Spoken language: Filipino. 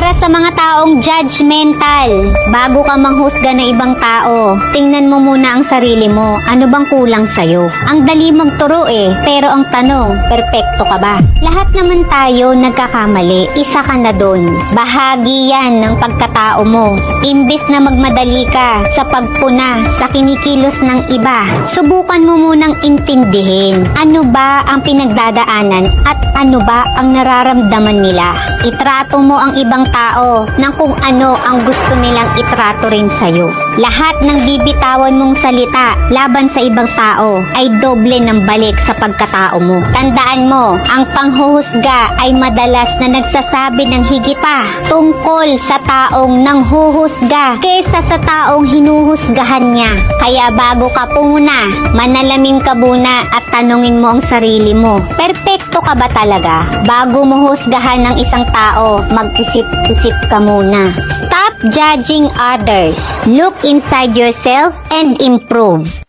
Para sa mga taong judgmental, bago ka manghusga ng ibang tao, tingnan mo muna ang sarili mo. Ano bang kulang sa'yo? Ang dali magturo pero ang tanong, perpekto ka ba? Lahat naman tayo nagkakamali. Isa ka na doon. Bahagi yan ng pagkatao mo. Imbis na magmadali ka sa pagpuna sa kinikilos ng iba, subukan mo munang intindihin ano ba ang pinagdadaanan at ano ba ang nararamdaman nila. Itrato mo ang ibang tao ng kung ano ang gusto nilang itrato rin sa'yo. Lahat ng bibitawan mong salita laban sa ibang tao ay doble ng balik sa pagkatao mo. Tandaan mo, ang panghuhusga ay madalas na nagsasabi ng higit pa tungkol sa taong nanghuhusga kaysa sa taong hinuhusgahan niya. Kaya bago ka pumuna, manalamin ka muna at tanungin mo ang sarili mo. Perpekto ka ba talaga? Bago mo husgahan ng isang tao, mag-isip-isip ka muna. Stop judging others. Look inside yourself and improve.